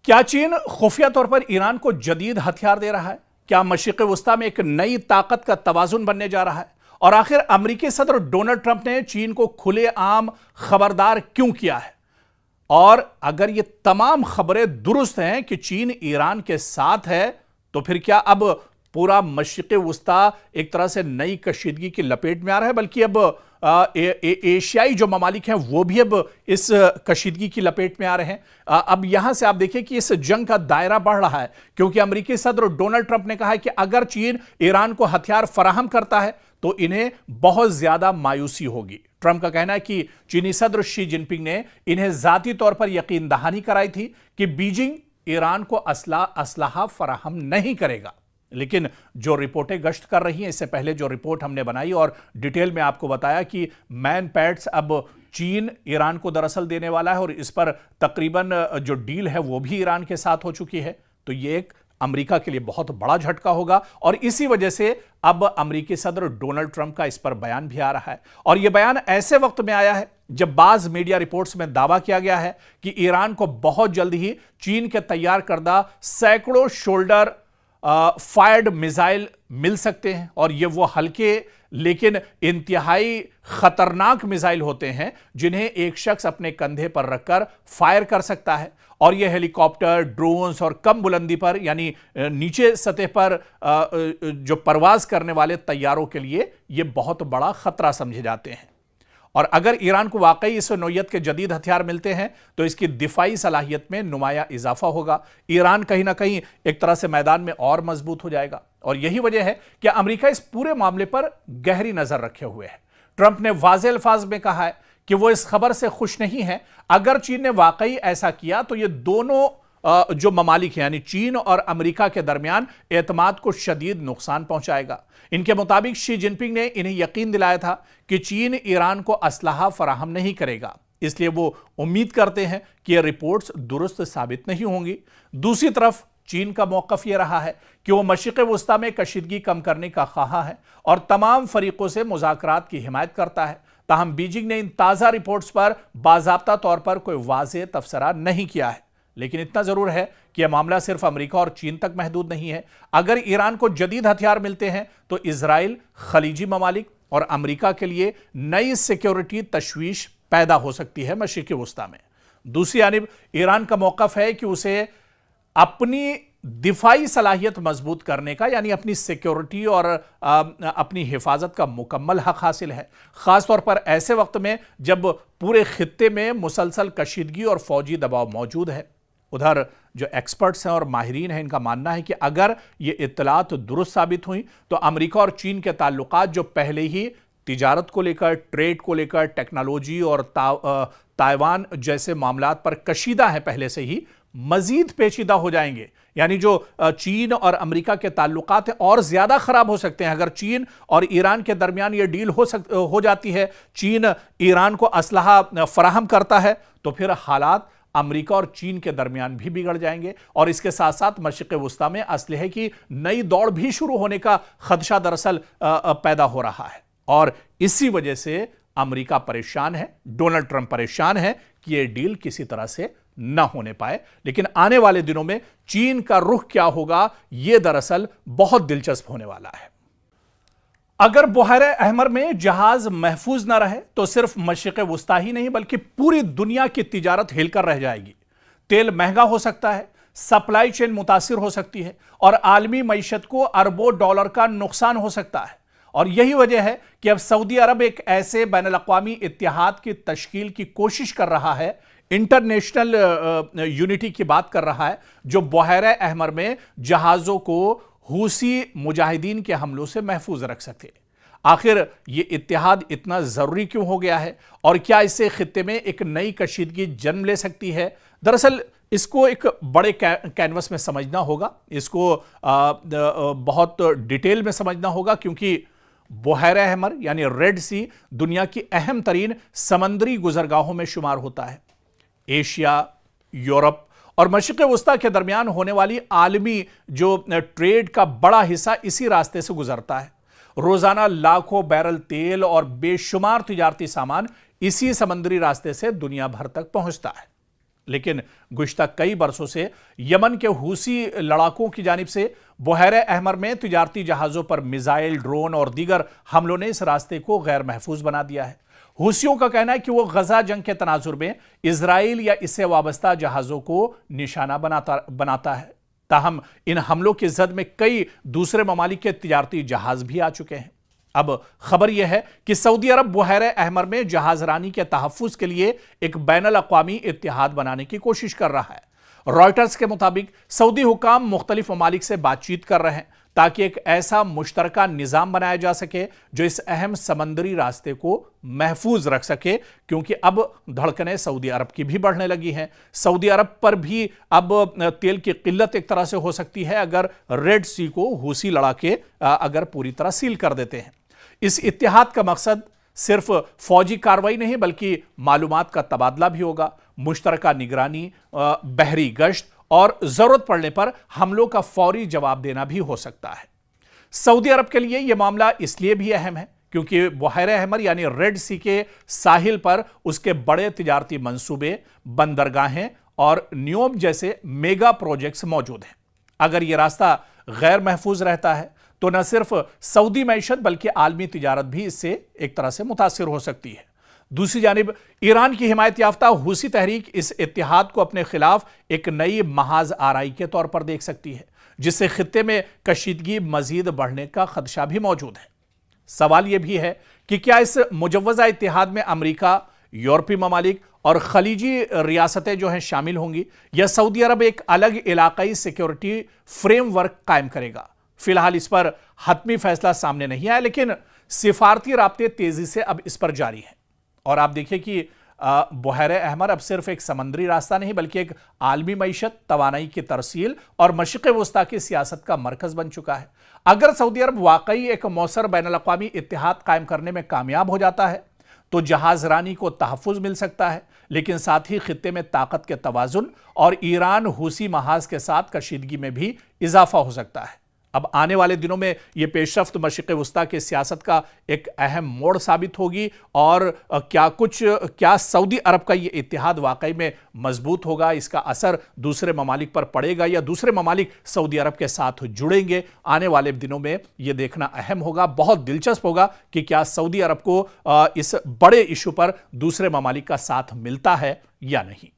क्या चीन खुफिया तौर पर ईरान को जदीद हथियार दे रहा है? क्या मशरिक़ वस्ता में एक नई ताकत का तवाज़ुन बनने जा रहा है? और आखिर अमेरिकी सदर डोनाल्ड ट्रंप ने चीन को खुलेआम खबरदार क्यों किया है? और अगर ये तमाम खबरें दुरुस्त हैं कि चीन ईरान के साथ है, तो फिर क्या अब पूरा मशरिक़ वस्ता एक तरह से नई कशीदगी की लपेट में आ रहा है? बल्कि अब एशियाई जो ममालिक हैं वो भी अब इस कशीदगी की लपेट में आ रहे हैं। अब यहां से आप देखिए कि इस जंग का दायरा बढ़ रहा है, क्योंकि अमेरिकी सदर डोनाल्ड ट्रंप ने कहा है कि अगर चीन ईरान को हथियार फराहम करता है तो इन्हें बहुत ज्यादा मायूसी होगी। ट्रंप का कहना है कि चीनी सदर शी जिनपिंग ने इन्हें जाती तौर पर यकीन दहानी कराई थी कि बीजिंग ईरान को असलाहा फराहम नहीं करेगा। लेकिन जो रिपोर्टें गश्त कर रही हैं, इससे पहले जो रिपोर्ट हमने बनाई और डिटेल में आपको बताया कि मैन पैड्स अब चीन ईरान को दरअसल देने वाला है और इस पर तकरीबन जो डील है वो भी ईरान के साथ हो चुकी है। तो ये एक अमेरिका के लिए बहुत बड़ा झटका होगा और इसी वजह से अब अमेरिकी सदर डोनाल्ड ट्रंप का इस पर बयान भी आ रहा है। और यह बयान ऐसे वक्त में आया है जब बाज मीडिया रिपोर्ट्स में दावा किया गया है कि ईरान को बहुत जल्द ही चीन के तैयार करदा सैकड़ों शोल्डर फायर्ड मिसाइल मिल सकते हैं और ये वो हल्के लेकिन इंतहाई खतरनाक मिसाइल होते हैं जिन्हें एक शख्स अपने कंधे पर रखकर फायर कर सकता है। और ये हेलीकॉप्टर, ड्रोन्स और कम बुलंदी पर यानी नीचे सतह पर जो परवाज करने वाले तैयारों के लिए ये बहुत बड़ा खतरा समझे जाते हैं। और अगर ईरान को वाकई इस नौयत के जदीद हथियार मिलते हैं तो इसकी दिफाई सलाहियत में नुमाया इजाफा होगा। ईरान कहीं ना कहीं एक तरह से मैदान में और मजबूत हो जाएगा और यही वजह है कि अमेरिका इस पूरे मामले पर गहरी नजर रखे हुए है। ट्रंप ने वाज़ेह अल्फाज में कहा है कि वो इस खबर से खुश नहीं है। अगर चीन ने वाकई ऐसा किया तो ये दोनों जो ममालिक हैं यानी चीन और अमेरिका के दरमियान एतमाद को शदीद नुकसान पहुंचाएगा। इनके मुताबिक शी जिनपिंग ने इन्हें यकीन दिलाया था कि चीन ईरान को असलाहा फराहम नहीं करेगा, इसलिए वो उम्मीद करते हैं कि ये रिपोर्ट्स दुरुस्त साबित नहीं होंगी। दूसरी तरफ चीन का मौकफ यह रहा है कि वो मशरिक़ वस्ता में कशीदगी कम करने का ख्वाह है और तमाम फरीकों से मुज़ाकरात की हिमायत करता है। ताहम बीजिंग ने इन ताज़ा रिपोर्ट्स पर बाज़ाब्ता तौर पर कोई वाज़ेह तबसरा नहीं किया है। लेकिन इतना जरूर है कि यह मामला सिर्फ अमेरिका और चीन तक महदूद नहीं है। अगर ईरान को जदीद हथियार मिलते हैं तो इजराइल, खलीजी ममालिक और अमेरिका के लिए नई सिक्योरिटी तशवीश पैदा हो सकती है मशरिक़ वस्ता में। दूसरी जानिब ईरान का मौक़िफ़ है कि उसे अपनी दिफाई सलाहियत मजबूत करने का यानी अपनी सिक्योरिटी और अपनी हिफाजत का मुकम्मल हक हासिल है, ख़ासतौर पर ऐसे वक्त में जब पूरे खित्ते में मुसलसल कशीदगी और फौजी दबाव मौजूद है। उधर जो एक्सपर्ट्स हैं और माहिरीन हैं, इनका मानना है कि अगर ये इत्तलात दुरुस्त साबित हुई तो अमेरिका और चीन के ताल्लुकात जो पहले ही तिजारत को लेकर, ट्रेड को लेकर, टेक्नोलॉजी और ताइवान जैसे मामलात पर कशीदा है पहले से ही, मजीद पेचीदा हो जाएंगे। यानी जो चीन और अमेरिका के ताल्लुकात हैं और ज्यादा खराब हो सकते हैं। अगर चीन और ईरान के दरमियान ये डील हो जाती है, चीन ईरान को असलहा फराहम करता है, तो फिर हालात अमेरिका और चीन के दरमियान भी बिगड़ जाएंगे और इसके साथ साथ मशरिक़ वस्ता में असलहे की नई दौड़ भी शुरू होने का खदशा दरअसल पैदा हो रहा है। और इसी वजह से अमेरिका परेशान है, डोनाल्ड ट्रंप परेशान है कि यह डील किसी तरह से न होने पाए। लेकिन आने वाले दिनों में चीन का रुख क्या होगा, यह दरअसल बहुत दिलचस्प होने वाला है। अगर बुहैरे अहमर में जहाज महफूज न रहे तो सिर्फ मशरिक़ वस्ता ही नहीं बल्कि पूरी दुनिया की तिजारत हिलकर रह जाएगी। तेल महंगा हो सकता है, सप्लाई चेन मुतासिर हो सकती है और आलमी मईशत को अरबों डॉलर का नुकसान हो सकता है। और यही वजह है कि अब सऊदी अरब एक ऐसे बैनुल-अक़वामी इत्तेहाद की तश्कील की कोशिश कर रहा है, इंटरनेशनल यूनिटी की बात कर रहा है, जो बुहैरे अहमर में जहाज़ों को हूसी मुजाहिदीन के हमलों से महफूज रख सके। आखिर ये इत्तेहाद इतना ज़रूरी क्यों हो गया है और क्या इससे खित्ते में एक नई कशीदगी जन्म ले सकती है? दरअसल इसको एक बड़े कैनवस में समझना होगा, इसको बहुत डिटेल में समझना होगा, क्योंकि बुहैरे अहमर यानी रेड सी दुनिया की अहम तरीन समंदरी गुजरगाहों में शुमार होता है। एशिया, यूरोप और मशरिक़ वस्ता के दरमियान होने वाली आलमी जो ट्रेड का बड़ा हिस्सा इसी रास्ते से गुजरता है। रोजाना लाखों बैरल तेल और बेशुमार तिजारती सामान इसी समंदरी रास्ते से दुनिया भर तक पहुंचता है। लेकिन गुज़िश्ता कई बरसों से यमन के हूसी लड़ाकों की जानिब से बुहैरे अहमर में तिजारती जहाज़ों पर मिसाइल, ड्रोन और दीगर हमलों ने इस रास्ते को गैर महफूज बना दिया है। हूसियों का कहना है कि वो गजा जंग के तनाजुर में इजराइल या इससे वाबस्ता जहाज़ों को निशाना बनाता है। ताहम इन हमलों की जद में कई दूसरे ममालिक के तिजारती जहाज भी आ चुके हैं। अब खबर यह है कि सऊदी अरब बुहैरे अहमर में जहाजरानी के तहफ़्फ़ुज़ के लिए एक बैनुल अक़वामी इत्तिहाद बनाने की कोशिश कर रहा है। रॉयटर्स के मुताबिक सऊदी हुकाम मुख्तलिफ ममालिक से बातचीत कर रहे हैं ताकि एक ऐसा मुश्तरका निज़ाम बनाया जा सके जो इस अहम समंदरी रास्ते को महफूज रख सके, क्योंकि अब धड़कनें सऊदी अरब की भी बढ़ने लगी हैं। सऊदी अरब पर भी अब तेल की किल्लत एक तरह से हो सकती है अगर रेड सी को हूसी लड़ाके अगर पूरी तरह सील कर देते हैं। इस इत्तिहाद का मकसद सिर्फ फौजी कार्रवाई नहीं बल्कि मालूमात का तबादला भी होगा, मुश्तरका निगरानी, बहरी गश्त और जरूरत पड़ने पर हमलों का फौरी जवाब देना भी हो सकता है। सऊदी अरब के लिए यह मामला इसलिए भी अहम है क्योंकि बुहैरे अहमर यानी रेड सी के साहिल पर उसके बड़े तिजारती मंसूबे, बंदरगाहें और न्योम जैसे मेगा प्रोजेक्ट्स मौजूद हैं। अगर यह रास्ता गैर महफूज रहता है तो न सिर्फ सऊदी मैशत बल्कि आलमी तिजारत भी इससे एक तरह से मुतासिर हो सकती है। दूसरी जानिब ईरान की हिमायत याफ्ता हूसी तहरीक इस इत्तिहाद को अपने खिलाफ एक नई महाज आराई के तौर पर देख सकती है, जिससे खित्ते में कशीदगी मजीद बढ़ने का खदशा भी मौजूद है। सवाल यह भी है कि क्या इस मुजव्वजा इत्तिहाद में अमरीका, यूरोपीय ममालिक और खलीजी रियासतें जो हैं शामिल होंगी, या सऊदी अरब एक अलग इलाकाई सिक्योरिटी फ्रेमवर्क कायम करेगा। फिलहाल इस पर हतमी फैसला सामने नहीं आया, लेकिन सिफारती राब्ते तेजी से अब इस पर जारी हैं। और आप देखिए कि बुहैरे अहमर अब सिर्फ एक समंदरी रास्ता नहीं बल्कि एक आलमी मईशत, तवानाई की तरसील और मशरिक़ वस्ता की सियासत का मरकज बन चुका है। अगर सऊदी अरब वाकई एक मौसर बैनुल अक़वामी इत्तिहाद कायम करने में कामयाब हो जाता है तो जहाजरानी को तहफ़्फ़ुज़ मिल सकता है, लेकिन साथ ही खित्ते में ताकत के तवाज़ुन और ईरान हूसी महाज के साथ कशीदगी में भी इजाफा हो सकता है। अब आने वाले दिनों में यह पेशरफ्त मशरिक़ वस्ता की सियासत का एक अहम मोड़ साबित होगी और क्या सऊदी अरब का यह इत्तिहाद वाकई में मजबूत होगा, इसका असर दूसरे ममालिक पर पड़ेगा या दूसरे ममालिक सऊदी अरब के साथ जुड़ेंगे, आने वाले दिनों में यह देखना अहम होगा। बहुत दिलचस्प होगा कि क्या सऊदी अरब को इस बड़े इशू पर दूसरे ममालिक का साथ मिलता है या नहीं।